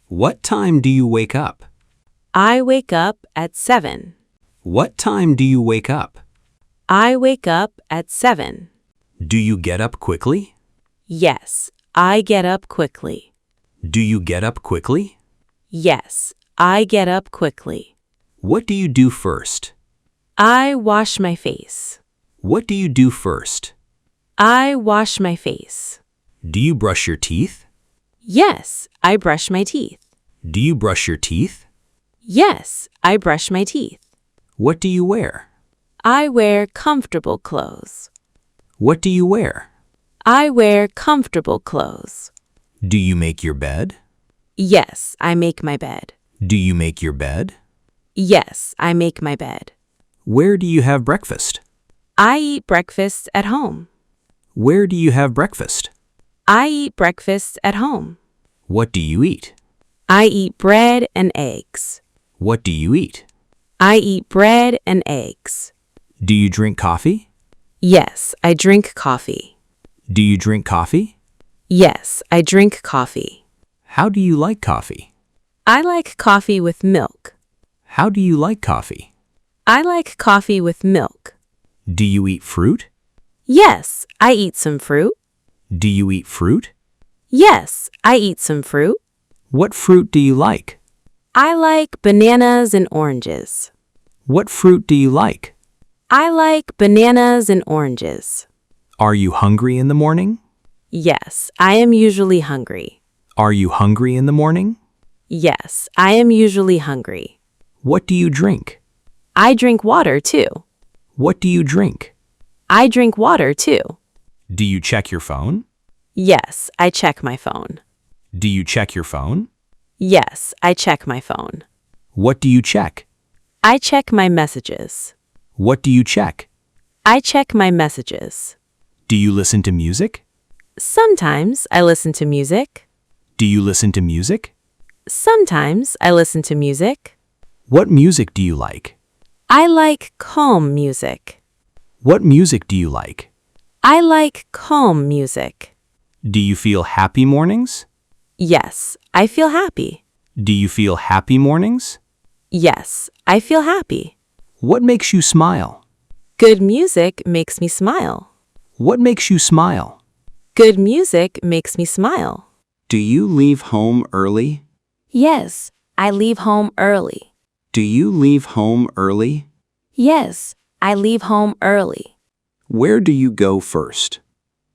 What time do you wake up? I wake up at 7. What time do you wake up? I wake up at 7. Do you get up quickly? Yes, I get up quickly. Do you get up quickly? Yes, I get up quickly. What do you do first? I wash my face. What do you do first? I wash my face. Do you brush your teeth? Yes, I brush my teeth. Do you brush your teeth? Yes, I brush my teeth. What do you wear? I wear comfortable clothes. What do you wear? I wear comfortable clothes. Do you make your bed? Yes, I make my bed. Do you make your bed? Yes, I make my bed. Where do you have breakfast? I eat breakfast at home. Where do you have breakfast? I eat breakfast at home. What do you eat? I eat bread and eggs. What do you eat? I eat bread and eggs. Do you drink coffee? Yes, I drink coffee. Do you drink coffee? Yes, I drink coffee. How do you like coffee? I like coffee with milk. How do you like coffee? I like coffee with milk. Do you eat fruit? Yes, I eat some fruit. Do you eat fruit? Yes, I eat some fruit. What fruit do you like? I like bananas and oranges. What fruit do you like? I like bananas and oranges. Are you hungry in the morning? Yes, I am usually hungry. Are you hungry in the morning? Yes, I am usually hungry. What do you drink? I drink water too. What do you drink? I drink water too. Do you check your phone? Yes, I check my phone. Do you check your phone? Yes, I check my phone. What do you check? I check my messages. What do you check? I check my messages. Do you listen to music? Sometimes I listen to music. Do you listen to music? Sometimes I listen to music. What music do you like? I like calm music. What music do you like? I like calm music. Do you feel happy mornings? Yes, I feel happy. Do you feel happy mornings? Yes, I feel happy. What makes you smile? Good music makes me smile. What makes you smile? Good music makes me smile. Do you leave home early? Yes, I leave home early. Do you leave home early? Yes, I leave home early. Where do you go first?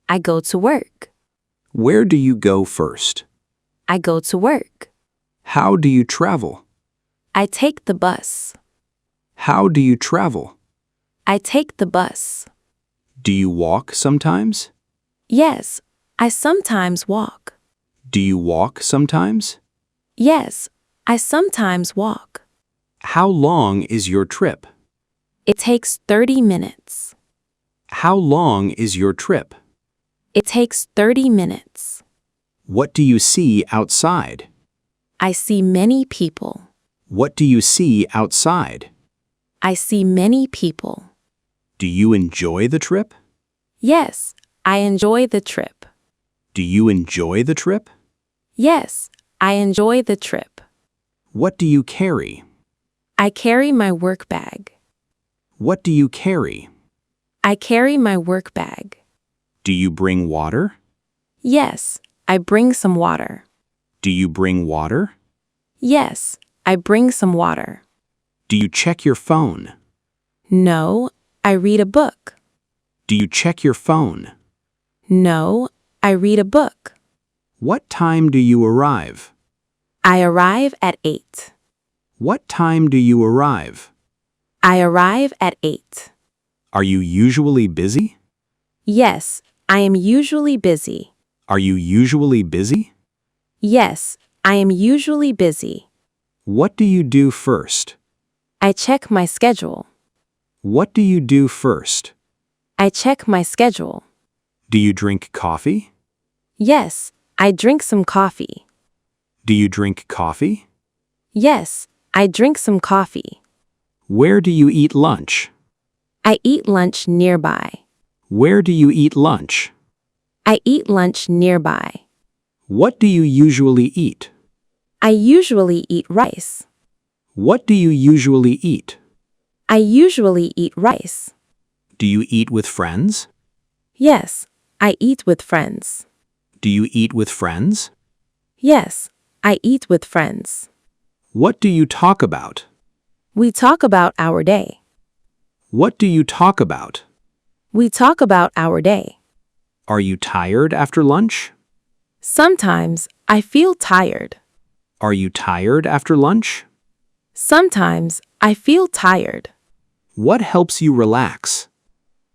I go to work. Where do you go first? I go to work. How do you travel? I take the bus. How do you travel? I take the bus. Do you walk sometimes? Yes, I sometimes walk. Do you walk sometimes? Yes, I sometimes walk. How long is your trip? It takes 30 minutes. How long is your trip? It takes 30 minutes. What do you see outside? I see many people. What do you see outside? I see many people. Do you enjoy the trip? Yes, I enjoy the trip. Do you enjoy the trip? Yes, I enjoy the trip. What do you carry? I carry my work bag. What do you carry? I carry my work bag. Do you bring water? Yes, I bring some water. Do you bring water? Yes, I bring some water. Do you check your phone? No, I read a book. Do you check your phone? No, I read a book. What time do you arrive? I arrive at 8. What time do you arrive? I arrive at 8. Are you usually busy? Yes, I am usually busy. Are you usually busy? Yes, I am usually busy. What do you do first? I check my schedule. What do you do first? I check my schedule. Do you drink coffee? Yes, I drink some coffee. Do you drink coffee? Yes, I drink some coffee. Where do you eat lunch? I eat lunch nearby. Where do you eat lunch? I eat lunch nearby. What do you usually eat? I usually eat rice. What do you usually eat? I usually eat rice. Do you eat with friends? Yes, I eat with friends. Do you eat with friends? Yes, I eat with friends. What do you talk about? We talk about our day. What do you talk about? We talk about our day. Are you tired after lunch? Sometimes I feel tired. Are you tired after lunch? Sometimes I feel tired. What helps you relax?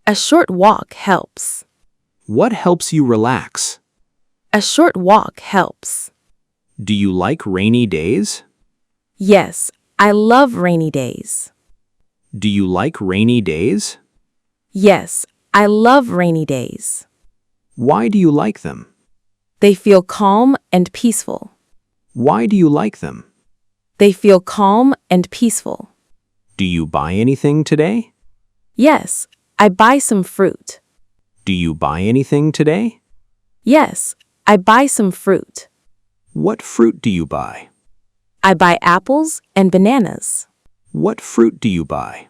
A short walk helps. What helps you relax? A short walk helps. Do you like rainy days? Yes, I love rainy days. Do you like rainy days? Yes, I love rainy days. Why do you like them? They feel calm and peaceful. Why do you like them? They feel calm and peaceful. Do you buy anything today? Yes, I buy some fruit. Do you buy anything today? Yes, I buy some fruit. What fruit do you buy? I buy apples and bananas. What fruit do you buy?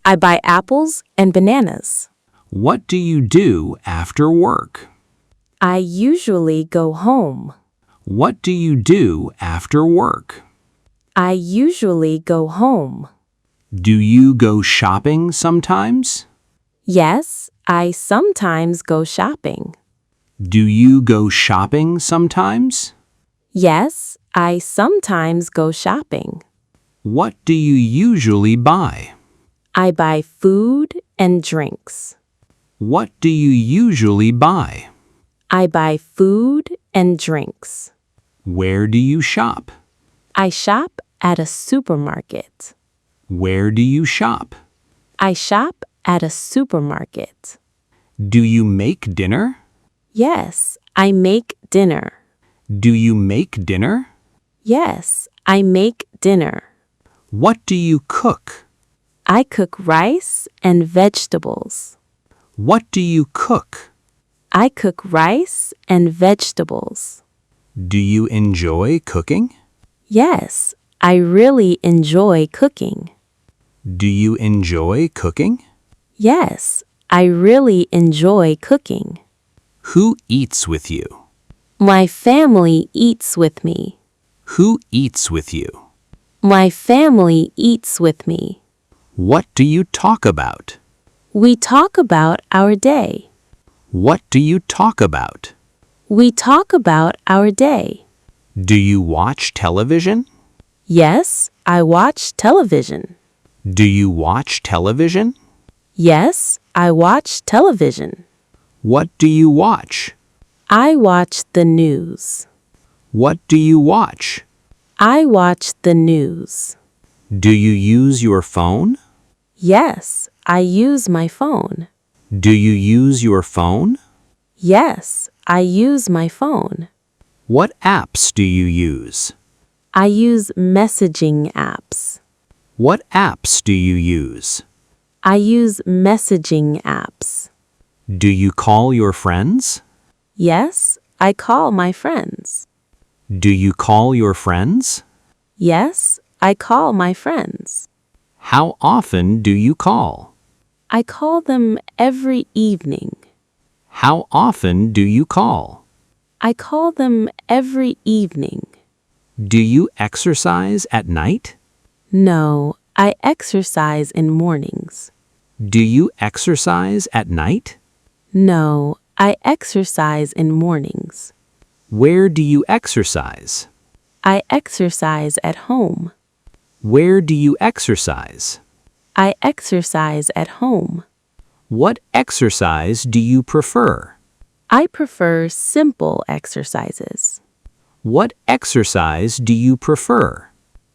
I buy apples and bananas. What do you do after work? I usually go home. What do you do after work? I usually go home. Do you go shopping sometimes? Yes, I sometimes go shopping. Do you go shopping sometimes? Yes, I sometimes go shopping. What do you usually buy? I buy food and drinks. What do you usually buy? I buy food and drinks. Where do you shop? I shop at a supermarket. Where do you shop? I shop at a supermarket. Do you make dinner? Yes, I make dinner. Do you make dinner? Yes, I make dinner. What do you cook? I cook rice and vegetables. What do you cook? I cook rice and vegetables. Do you enjoy cooking? Yes, I really enjoy cooking. Do you enjoy cooking? Yes, I really enjoy cooking. Who eats with you? My family eats with me. Who eats with you? My family eats with me. What do you talk about? We talk about our day. What do you talk about? We talk about our day. Do you watch television? Yes, I watch television. Do you watch television? Yes, I watch television. What do you watch? I watch the news. What do you watch? I watch the news. Do you use your phone? Yes, I use my phone. Do you use your phone? Yes, I use my phone. What apps do you use? I use messaging apps. What apps do you use? I use messaging apps. Do you call your friends? Yes, I call my friends. Do you call your friends? Yes, I call my friends. How often do you call? I call them every evening. How often do you call? I call them every evening. Do you exercise at night? No, I exercise in mornings. Do you exercise at night? No, I exercise in mornings. Where do you exercise? I exercise at home. Where do you exercise? I exercise at home. What exercise do you prefer? I prefer simple exercises. What exercise do you prefer?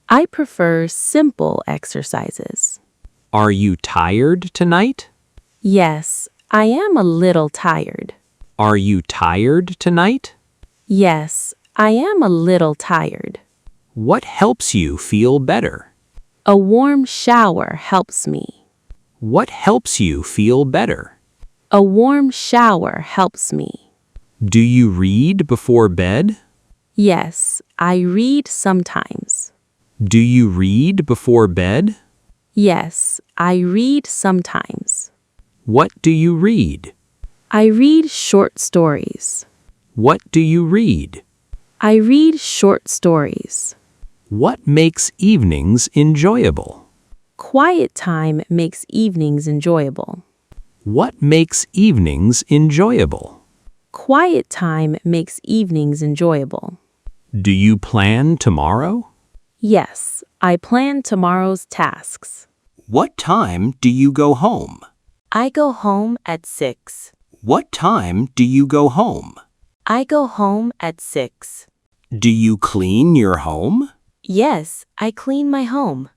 I prefer simple exercises. Are you tired tonight? Yes, I am a little tired. Are you tired tonight? Yes, I am a little tired. What helps you feel better? A warm shower helps me. What helps you feel better? A warm shower helps me. Do you read before bed? Yes, I read sometimes. Do you read before bed? Yes, I read sometimes. What do you read? I read short stories. What do you read? I read short stories. What makes evenings enjoyable? Quiet time makes evenings enjoyable. What makes evenings enjoyable? Quiet time makes evenings enjoyable. Do you plan tomorrow? Yes, I plan tomorrow's tasks. What time do you go home? I go home at 6. What time do you go home? I go home at 6. Do you clean your home? Yes, I clean my home.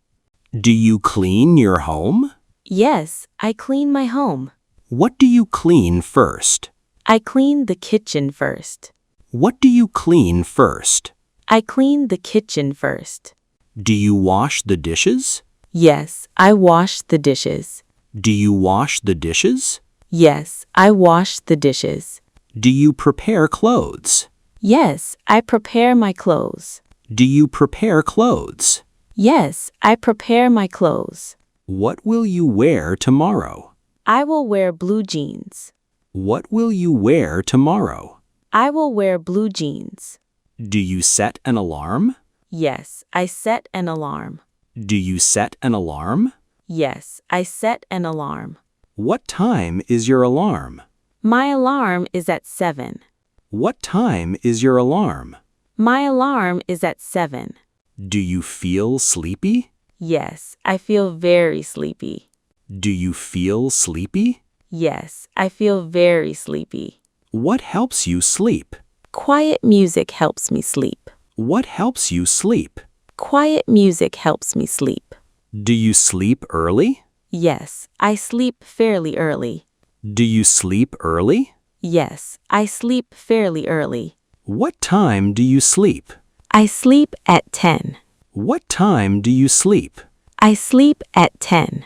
Do you clean your home? Yes, I clean my home. What do you clean first? I clean the kitchen first. What do you clean first? I clean the kitchen first. Do you wash the dishes? Yes, I wash the dishes. Do you wash the dishes? Yes, I wash the dishes. Do you prepare clothes? Yes, I prepare my clothes. Do you prepare clothes? Yes, I prepare my clothes. What will you wear tomorrow? I will wear blue jeans. What will you wear tomorrow? I will wear blue jeans. Do you set an alarm? Yes, I set an alarm. Do you set an alarm? Yes, I set an alarm. What time is your alarm? My alarm is at 7. What time is your alarm? My alarm is at 7. Do you feel sleepy? Yes, I feel very sleepy. Do you feel sleepy? Yes, I feel very sleepy. What helps you sleep? Quiet music helps me sleep. What helps you sleep? Quiet music helps me sleep. Do you sleep early? Yes, I sleep fairly early. Do you sleep early? Yes, I sleep fairly early. What time do you sleep? I sleep at 10. What time do you sleep? I sleep at 10.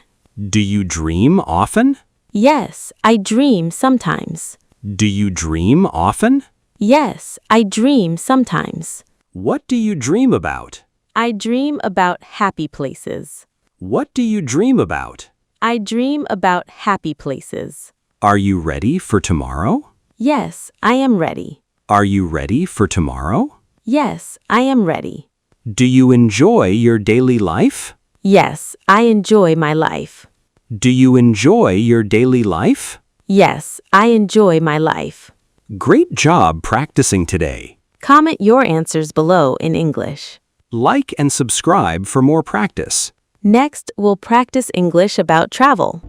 Do you dream often? Yes, I dream sometimes. Do you dream often? Yes, I dream sometimes. What do you dream about? I dream about happy places. What do you dream about? I dream about happy places. Are you ready for tomorrow? Yes, I am ready. Are you ready for tomorrow? Yes, I am ready. Do you enjoy your daily life? Yes, I enjoy my life. Do you enjoy your daily life? Yes, I enjoy my life. Great job practicing today. Comment your answers below in English. Like and subscribe for more practice. Next, we'll practice English about travel.